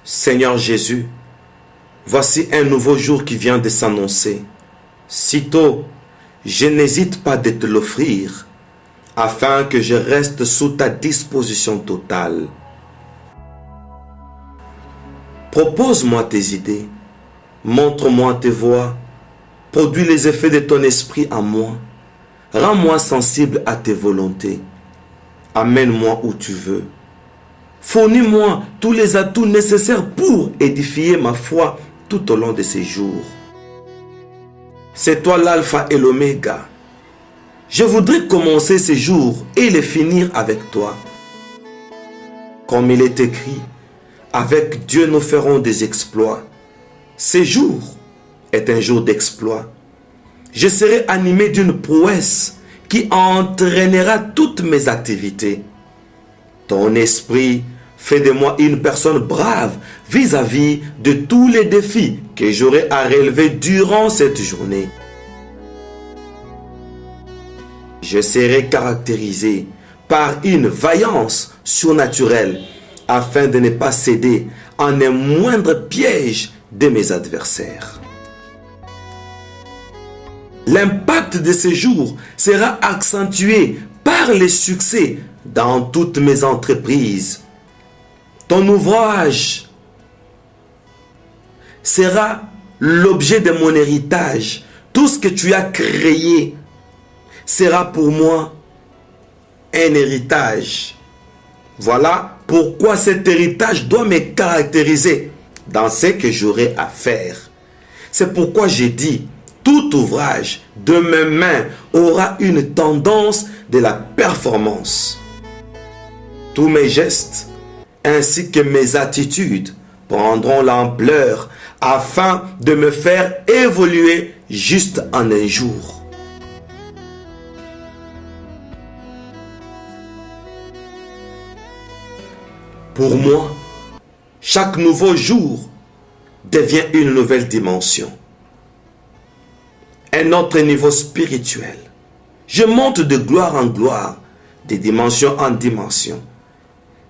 Seigneur Jésus, voici un nouveau jour qui vient de s'annoncer. Sitôt, je n'hésite pas de te l'offrir, afin que je reste sous ta disposition totale. Propose-moi tes idées, montre-moi tes voies, produis les effets de ton esprit en moi, rends-moi sensible à tes volontés, amène-moi où tu veux. Fournis-moi tous les atouts nécessaires pour édifier ma foi tout au long de ces jours. C'est toi l'alpha et l'oméga. Je voudrais commencer ces jours et les finir avec toi. Comme il est écrit, avec Dieu nous ferons des exploits. Ce jour est un jour d'exploit. Je serai animé d'une prouesse qui entraînera toutes mes activités. Ton esprit fait de moi une personne brave vis-à-vis de tous les défis que j'aurai à relever durant cette journée. Je serai caractérisé par une vaillance surnaturelle afin de ne pas céder en un moindre piège de mes adversaires. L'impact de ces jours sera accentué par les succès dans toutes mes entreprises. Ton ouvrage sera l'objet de mon héritage. Tout ce que tu as créé sera pour moi un héritage. Voilà pourquoi cet héritage doit me caractériser dans ce que j'aurai à faire. C'est pourquoi j'ai dit, tout ouvrage de mes mains aura une tendance de la performance. Tous mes gestes ainsi que mes attitudes prendront l'ampleur afin de me faire évoluer juste en un jour. Pour moi, chaque nouveau jour devient une nouvelle dimension. Un autre niveau spirituel. Je monte de gloire en gloire, de dimension en dimension.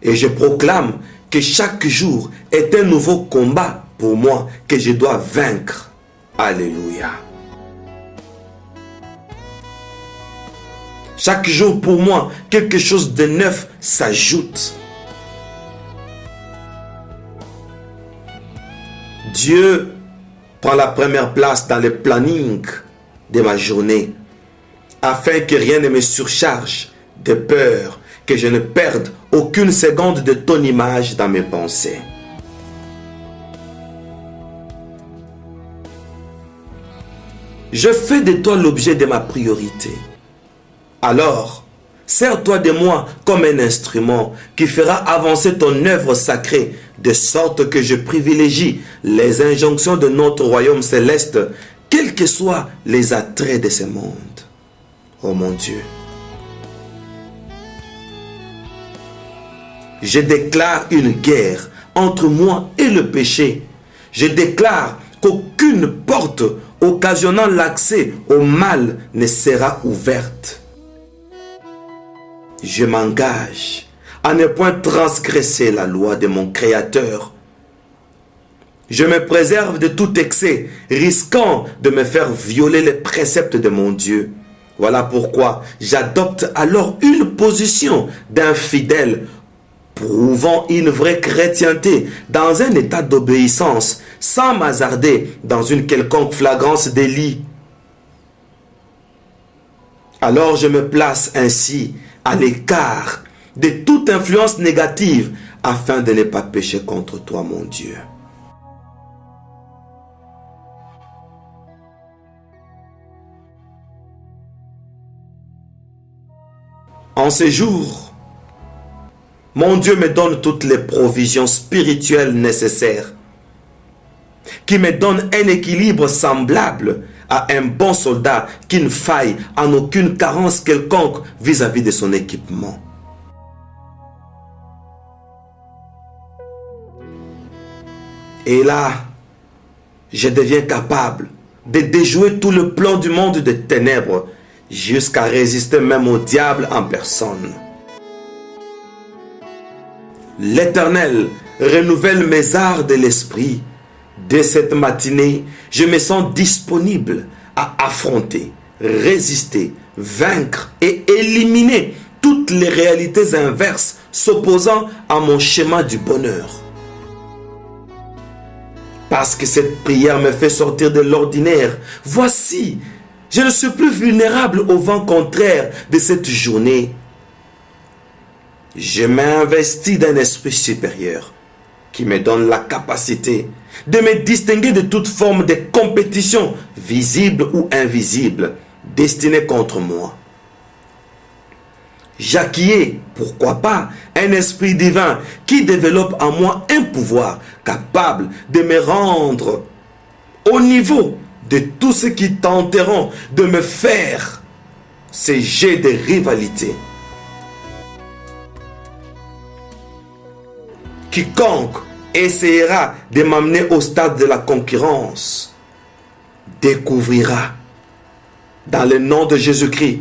Et je proclame que chaque jour est un nouveau combat pour moi que je dois vaincre. Alléluia. Chaque jour pour moi, quelque chose de neuf s'ajoute. Dieu prend la première place dans le planning de ma journée, afin que rien ne me surcharge de peur, que je ne perde aucune seconde de ton image dans mes pensées. Je fais de toi l'objet de ma priorité. Alors, sers-toi de moi comme un instrument qui fera avancer ton œuvre sacrée, de sorte que je privilégie les injonctions de notre royaume céleste, quels que soient les attraits de ce monde. Oh mon Dieu. Je déclare une guerre entre moi et le péché. Je déclare qu'aucune porte occasionnant l'accès au mal ne sera ouverte. Je m'engage à ne point transgresser la loi de mon Créateur. Je me préserve de tout excès, risquant de me faire violer les préceptes de mon Dieu. Voilà pourquoi j'adopte alors une position d'infidèle, prouvant une vraie chrétienté dans un état d'obéissance, sans m'hasarder dans une quelconque flagrance délit. Alors je me place ainsi à l'écart de toute influence négative afin de ne pas pécher contre toi, mon Dieu. En ces jours, mon Dieu me donne toutes les provisions spirituelles nécessaires, qui me donne un équilibre semblable à un bon soldat qui ne faille en aucune carence quelconque vis-à-vis de son équipement. Et là, je deviens capable de déjouer tout le plan du monde des ténèbres jusqu'à résister même au diable en personne. L'Éternel renouvelle mes arts de l'esprit. Dès cette matinée, je me sens disponible à affronter, résister, vaincre et éliminer toutes les réalités inverses s'opposant à mon chemin du bonheur. Parce que cette prière me fait sortir de l'ordinaire, voici, je ne suis plus vulnérable au vent contraire de cette journée. Je m'investis d'un esprit supérieur qui me donne la capacité de me distinguer de toute forme de compétition, visible ou invisible, destinée contre moi. J'acquiers, pourquoi pas, un esprit divin qui développe en moi un pouvoir capable de me rendre au niveau de tous ceux qui tenteront de me faire ces jets de rivalité. Quiconque essayera de m'amener au stade de la concurrence découvrira, dans le nom de Jésus-Christ,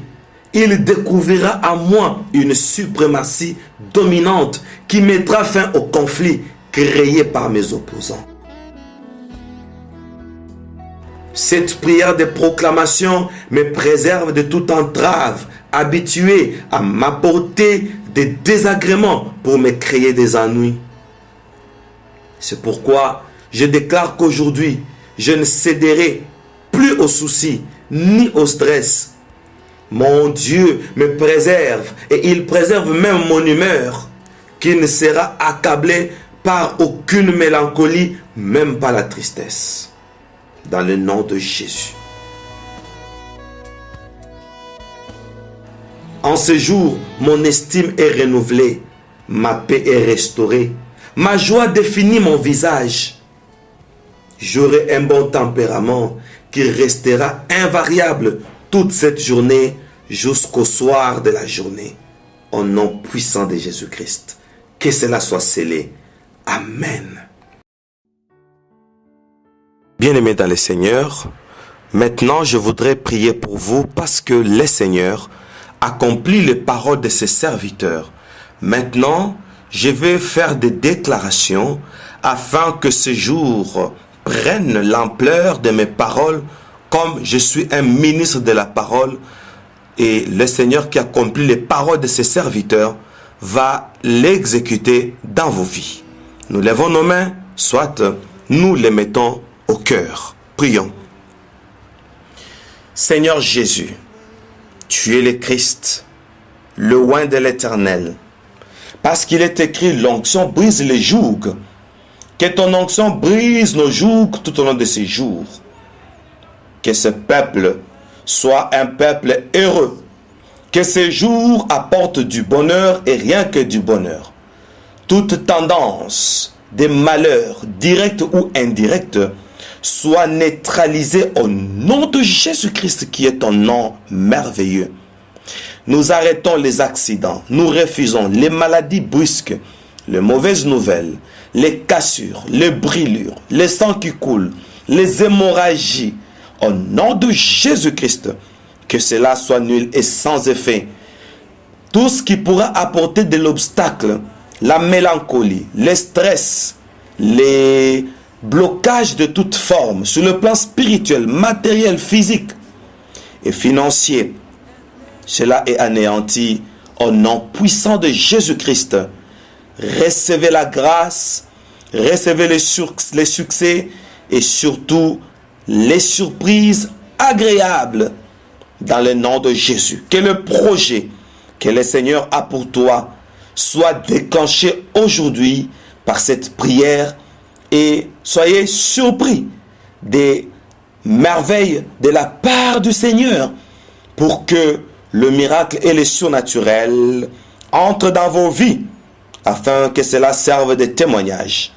il découvrira à moi une suprématie dominante qui mettra fin au conflit créé par mes opposants. Cette prière de proclamation me préserve de toute entrave, habituée à m'apporter des désagréments pour me créer des ennuis. C'est pourquoi je déclare qu'aujourd'hui, je ne céderai plus aux soucis ni au stress. Mon Dieu me préserve et il préserve même mon humeur, qui ne sera accablée par aucune mélancolie, même pas la tristesse. Dans le nom de Jésus. En ce jour, mon estime est renouvelée, ma paix est restaurée, ma joie définit mon visage. J'aurai un bon tempérament qui restera invariable toute cette journée jusqu'au soir de la journée. Au nom puissant de Jésus-Christ. Que cela soit scellé. Amen. Bien-aimés dans le Seigneur, maintenant je voudrais prier pour vous parce que le Seigneur accomplit les paroles de ses serviteurs. Maintenant, je vais faire des déclarations afin que ce jour prenne l'ampleur de mes paroles comme je suis un ministre de la parole et le Seigneur qui accomplit les paroles de ses serviteurs va l'exécuter dans vos vies. Nous lèvons nos mains, soit nous les mettons au cœur. Prions. Seigneur Jésus, tu es le Christ, le oint de l'Éternel. Parce qu'il est écrit, l'onction brise les jougs. Que ton onction brise nos jougs tout au long de ces jours. Que ce peuple soit un peuple heureux. Que ces jours apportent du bonheur et rien que du bonheur. Toute tendance des malheurs, directs ou indirects, soit neutralisée au nom de Jésus-Christ qui est ton nom merveilleux. Nous arrêtons les accidents, nous refusons les maladies brusques, les mauvaises nouvelles, les cassures, les brûlures, les sangs qui coulent, les hémorragies. Au nom de Jésus-Christ, que cela soit nul et sans effet. Tout ce qui pourra apporter de l'obstacle, la mélancolie, le stress, les blocages de toute forme, sur le plan spirituel, matériel, physique et financier, cela est anéanti au nom puissant de Jésus-Christ. Recevez la grâce, recevez les succès et surtout les surprises agréables dans le nom de Jésus. Que le projet que le Seigneur a pour toi soit déclenché aujourd'hui par cette prière et soyez surpris des merveilles de la part du Seigneur pour que le miracle et le surnaturel entrent dans vos vies afin que cela serve de témoignage.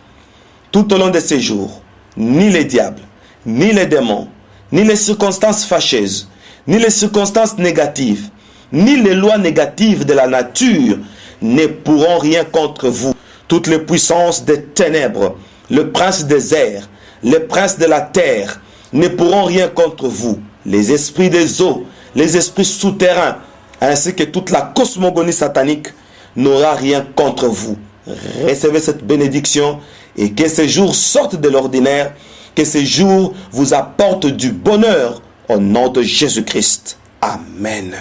Tout au long de ces jours, ni les diables, ni les démons, ni les circonstances fâcheuses, ni les circonstances négatives, ni les lois négatives de la nature ne pourront rien contre vous. Toutes les puissances des ténèbres, le prince des airs, les princes de la terre ne pourront rien contre vous. Les esprits des eaux, les esprits souterrains, ainsi que toute la cosmogonie satanique n'aura rien contre vous. Recevez cette bénédiction et que ces jours sortent de l'ordinaire, que ces jours vous apportent du bonheur au nom de Jésus-Christ. Amen.